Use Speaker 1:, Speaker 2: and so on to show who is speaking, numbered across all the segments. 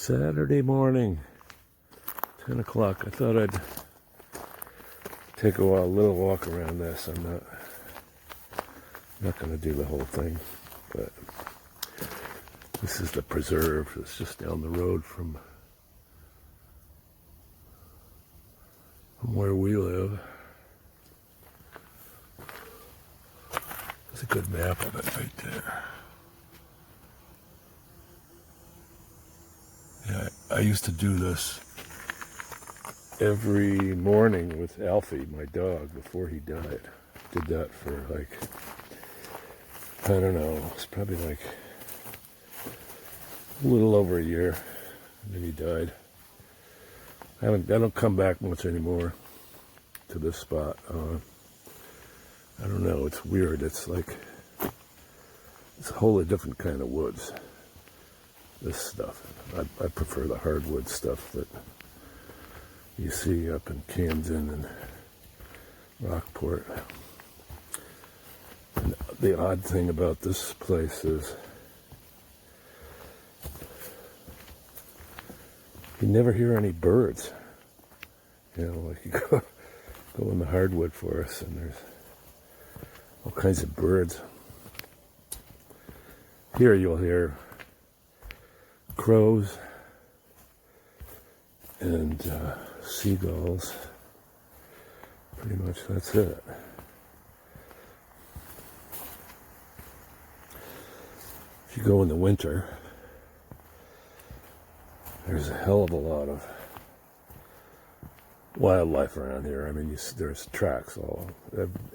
Speaker 1: Saturday morning, 10 o'clock. I thought I'd take a little walk around this. I'm not going to do the whole thing, but this is the preserve. It's just down the road from where we live. There's a good map of it right there. Yeah, I used to do this every morning with Alfie, my dog, before he died. Did that for like, I don't know, it's probably like a little over a year, and then he died. I don't come back much anymore to this spot. I don't know, it's weird. It's like, it's a wholly different kind of woods, this stuff. I prefer the hardwood stuff that you see up in Camden and Rockport. And the odd thing about this place is you never hear any birds. You know, like you go in the hardwood forest and there's all kinds of birds. Here you'll hear crows and seagulls. Pretty much that's it. If you go in the winter, there's a hell of a lot of wildlife around here. I mean, there's tracks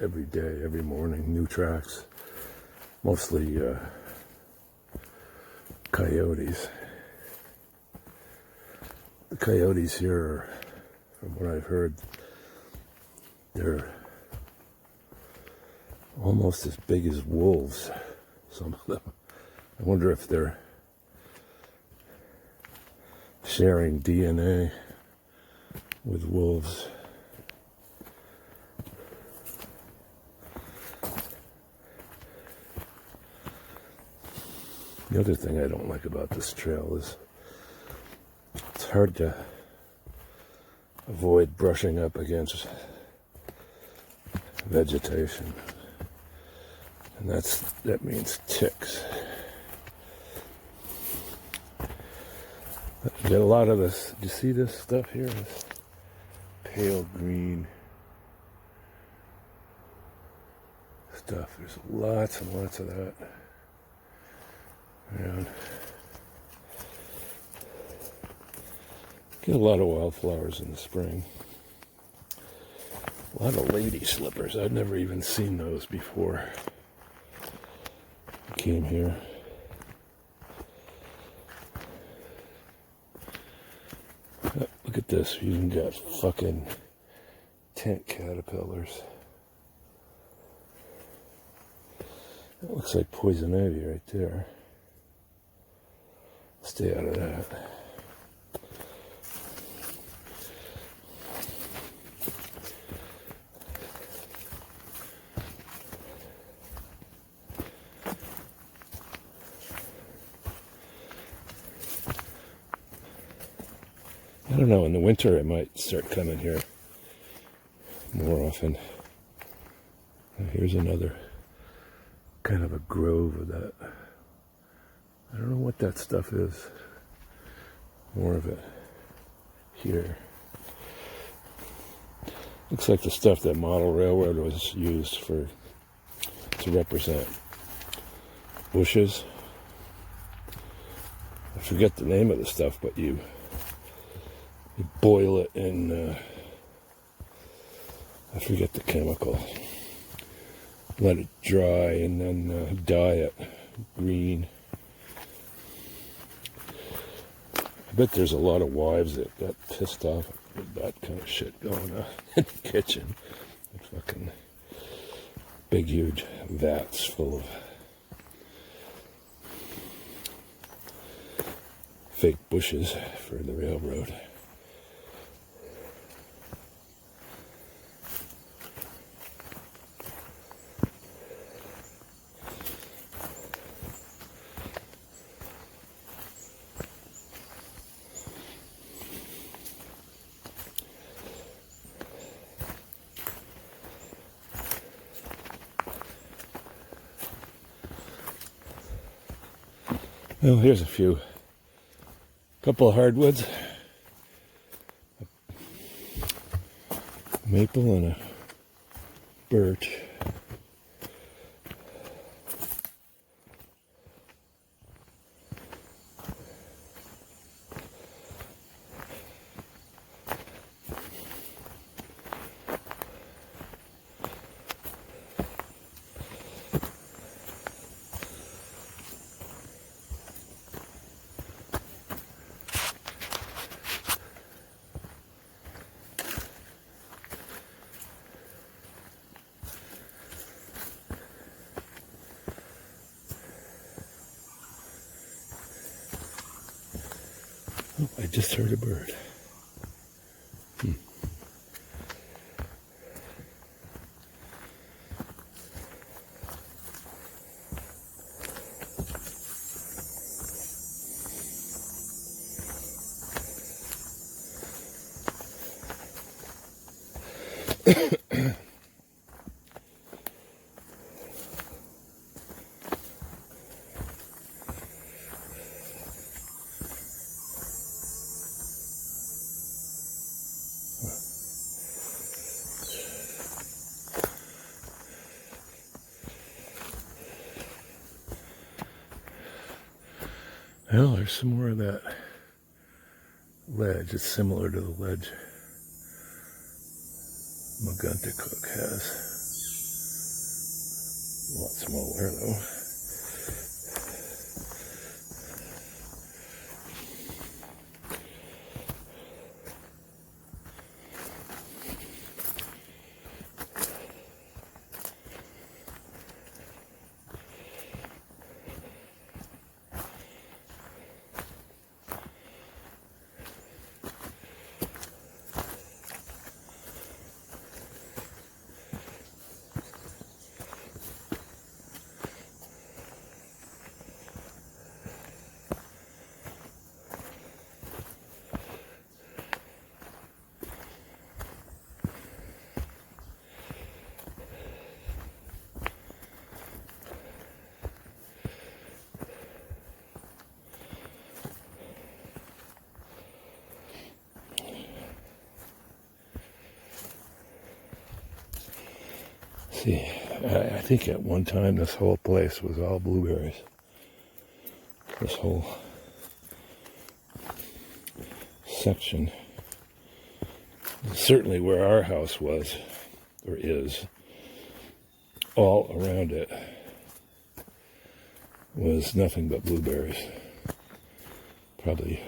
Speaker 1: every day, every morning, new tracks. Mostly coyotes. The coyotes here, from what I've heard, they're almost as big as wolves, some of them. I wonder if they're sharing DNA with wolves. The other thing I don't like about this trail is it's hard to avoid brushing up against vegetation. And that means ticks. You get a lot of this. Do you see this stuff here? This pale green stuff. There's lots and lots of that around. Get a lot of wildflowers in the spring. A lot of lady slippers. I'd never even seen those before I came here. Look at this. You even got fucking tent caterpillars. That looks like poison ivy right there. Stay out of that. I don't know, in the winter I might start coming here more often. Here's another kind of a grove of that. I don't know what that stuff is. More of it here. Looks like the stuff that model railroad was used to represent bushes. I forget the name of the stuff, but you boil it in, I forget the chemical. Let it dry and then dye it green. I bet there's a lot of wives that got pissed off with that kind of shit going on in the kitchen. Fucking big, huge vats full of fake bushes for the railroad. Well, here's a few. Couple of hardwoods. A maple and a birch. Oh, I just heard a bird. Well, there's some more of that ledge. It's similar to the ledge Cook has. A lot smaller though. See, I think at one time this whole place was all blueberries. This whole section. Certainly where our house was, or is, all around it was nothing but blueberries. Probably,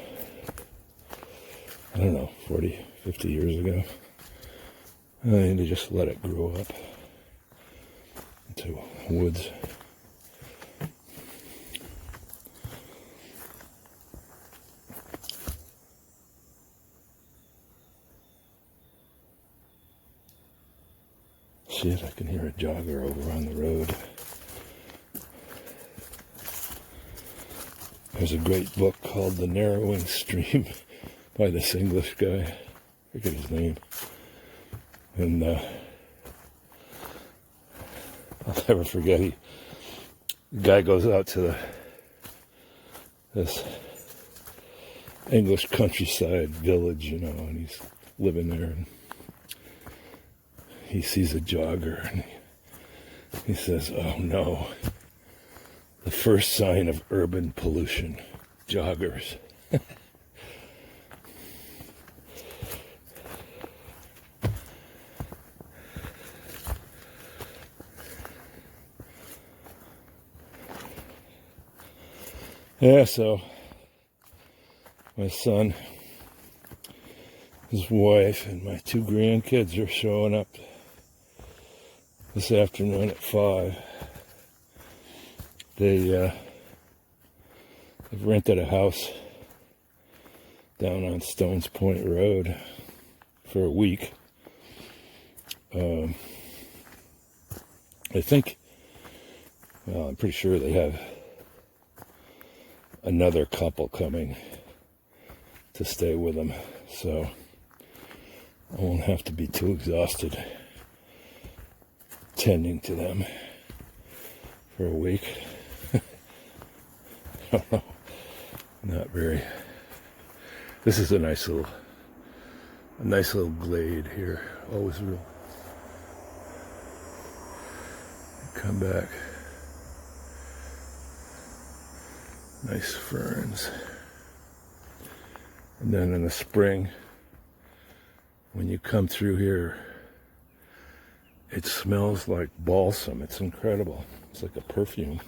Speaker 1: I don't know, 40, 50 years ago. And they just let it grow up into woods. Shit, I can hear a jogger over on the road. There's a great book called The Narrowing Stream by this English guy. I forget his name. And I'll never forget, the guy goes out to this English countryside village, you know, and he's living there, and he sees a jogger, and he says, "Oh no, the first sign of urban pollution, joggers." Yeah, so my son, his wife, and my 2 grandkids are showing up this afternoon at 5. They've rented a house down on Stones Point Road for a week. I think, well, I'm pretty sure they have another couple coming to stay with them, so I won't have to be too exhausted tending to them for a week. I don't know. Not very. This is a nice little glade here. Always real. Come back. Nice ferns. And then in the spring, when you come through here, it smells like balsam. It's incredible. It's like a perfume,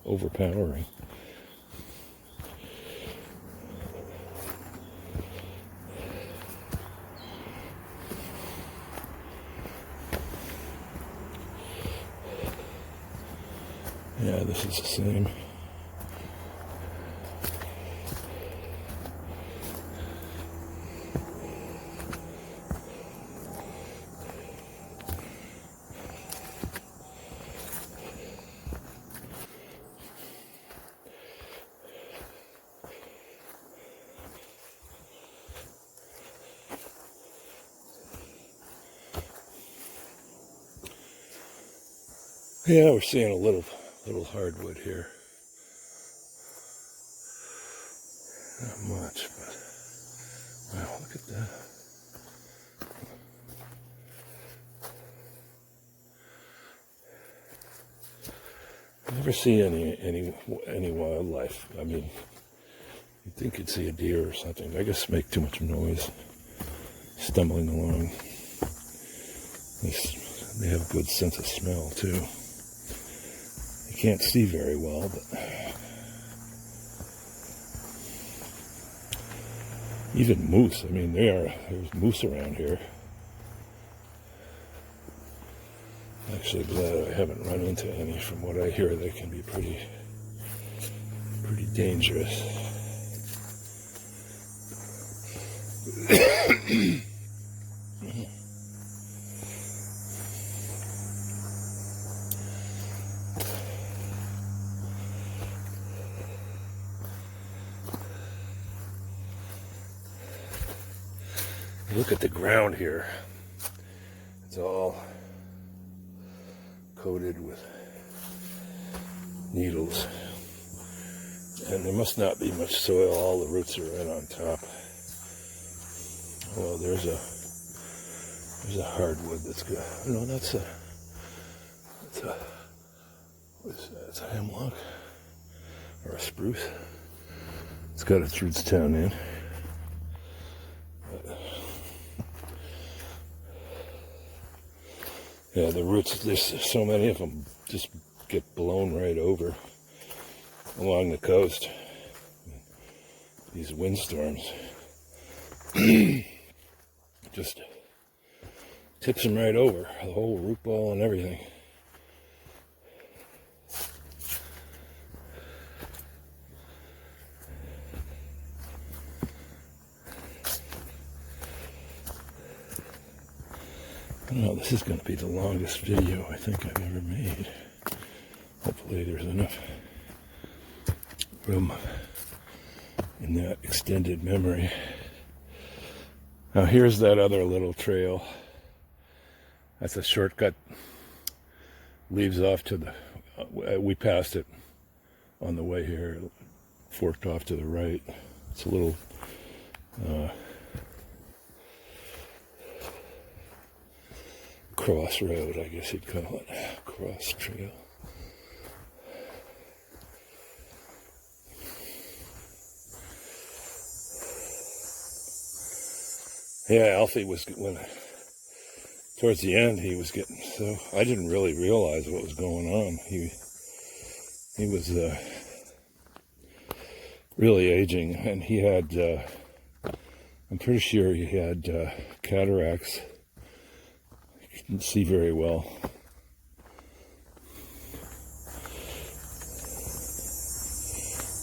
Speaker 1: overpowering. Yeah, this is the same. Yeah, we're seeing a little hardwood here. Not much, but wow, look at that. I never see any wildlife. I mean, you'd think you'd see a deer or something. I guess make too much noise stumbling along. They have a good sense of smell too. You can't see very well, but even moose. I mean, there's moose around here. Actually, glad I haven't run into any. From what I hear, they can be pretty dangerous. Look at the ground here. It's all coated with needles. And there must not be much soil. All the roots are right on top. Well, there's a hardwood that's good. No, that's a what is that? It's a hemlock or a spruce. It's got its roots down in. Yeah, the roots, there's so many of them just get blown right over along the coast. These windstorms just tips them right over, the whole root ball and everything. Well, this is going to be the longest video I think I've ever made. Hopefully there's enough room in that extended memory. Now here's that other little trail. That's a shortcut. Leads off to the, we passed it on the way here. It forked off to the right. It's a little crossroad, I guess you'd call it. Cross trail. Yeah, Alfie was, towards the end, he was getting so, I didn't really realize what was going on. He was really aging, and he had, I'm pretty sure he had cataracts. He didn't see very well.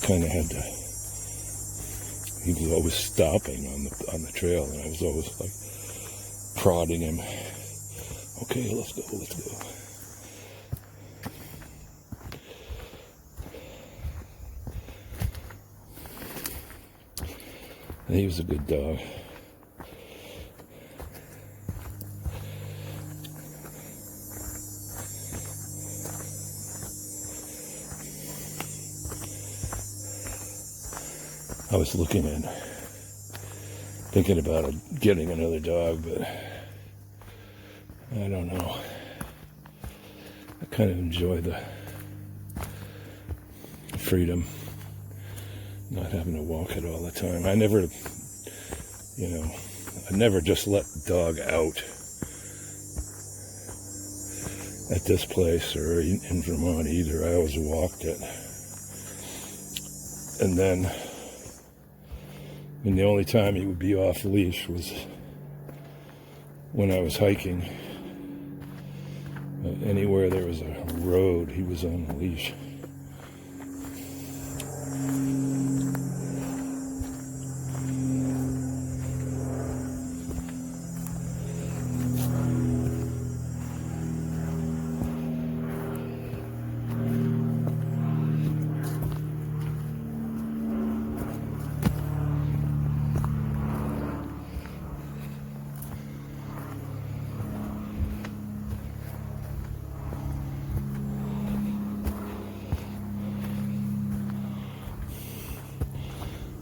Speaker 1: Kind of had to, he was always stopping on the trail, and I was always like prodding him. Okay, let's go. And he was a good dog. I was looking and thinking about getting another dog, but I don't know. I kind of enjoy the freedom, not having to walk it all the time. I never just let the dog out at this place or in Vermont either. I always walked it. And then, the only time he would be off leash was when I was hiking. Anywhere there was a road, he was on a leash.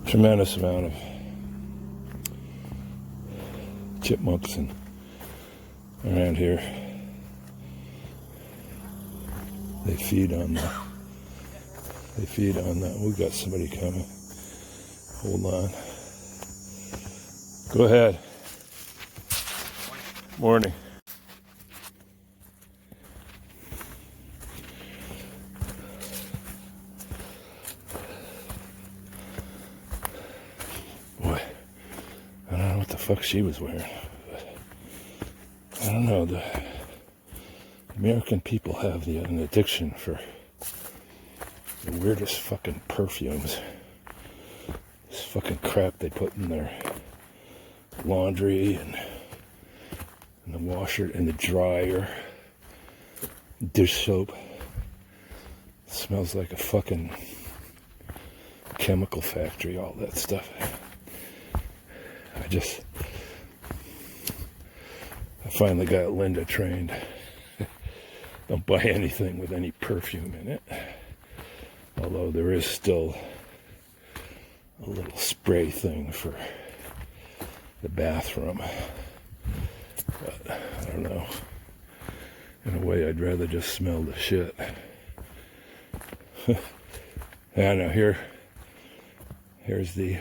Speaker 1: Tremendous amount of chipmunks around here. They feed on that. We got somebody coming. Hold on. Go ahead. Morning. Fuck she was wearing. I don't know, the American people have an addiction for the weirdest fucking perfumes. This fucking crap they put in their laundry and the washer and the dryer, dish soap. It smells like a fucking chemical factory, all that stuff. I finally got Linda trained. Don't buy anything with any perfume in it. Although there is still a little spray thing for the bathroom. But I don't know. In a way, I'd rather just smell the shit. I know, here's the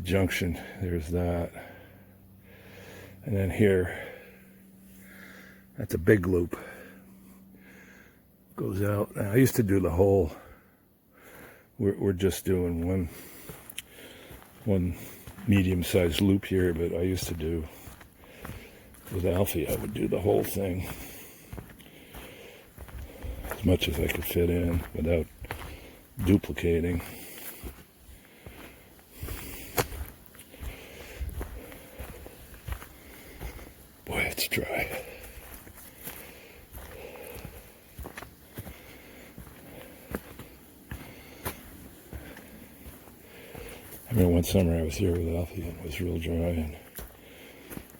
Speaker 1: junction. There's that. And then here, that's a big loop. Goes out. Now, I used to do the whole, we're just doing one medium-sized loop here, but I used to do, with Alfie, I would do the whole thing. As much as I could fit in without duplicating. Boy, it's dry. I remember one summer I was here with Alfie and it was real dry, and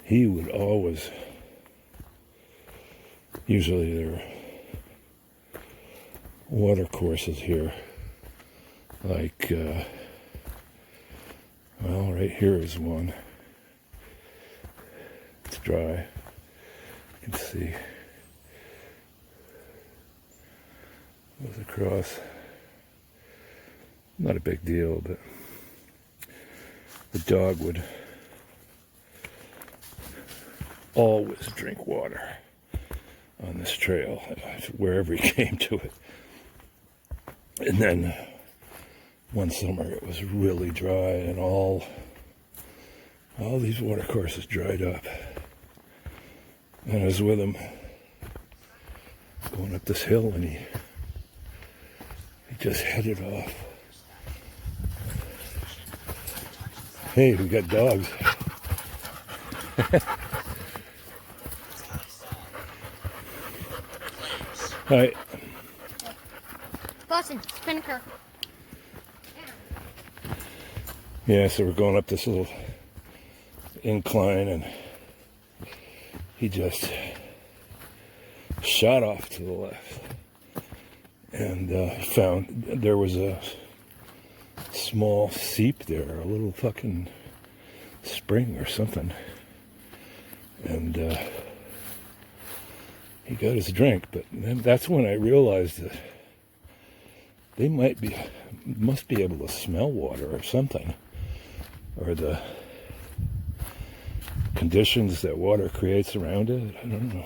Speaker 1: he would always, usually there were water courses here, like, well, right here is one. It's dry. You can see. Goes across. Not a big deal, but the dog would always drink water on this trail, wherever he came to it. And then one summer it was really dry, and all these water courses dried up. And I was with him going up this hill, and he just headed off. Hey, we got dogs. Hi.
Speaker 2: Boston, Spinnaker.
Speaker 1: Yeah, so we're going up this little incline, and he just shot off to the left and found there was a small seep there, a little fucking spring or something. And he got his drink, but then that's when I realized that they must be able to smell water or something, or the conditions that water creates around it. I don't know.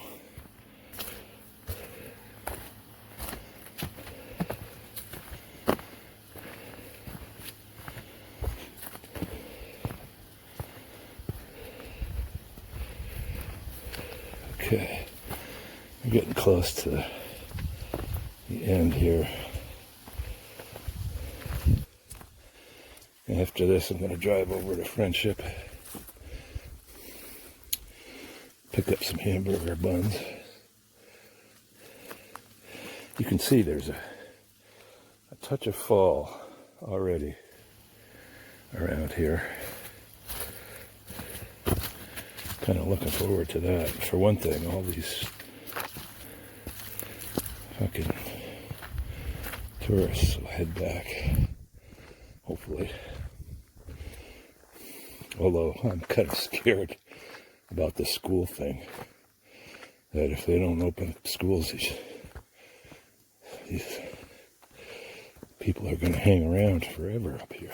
Speaker 1: Okay, we're getting close to the end here. After this, I'm going to drive over to Friendship, pick up some hamburger buns. You can see there's a touch of fall already around here. Kind of looking forward to that. For one thing, all these fucking tourists will head back, hopefully. Although I'm kind of scared about the school thing, that if they don't open schools, these people are going to hang around forever up here.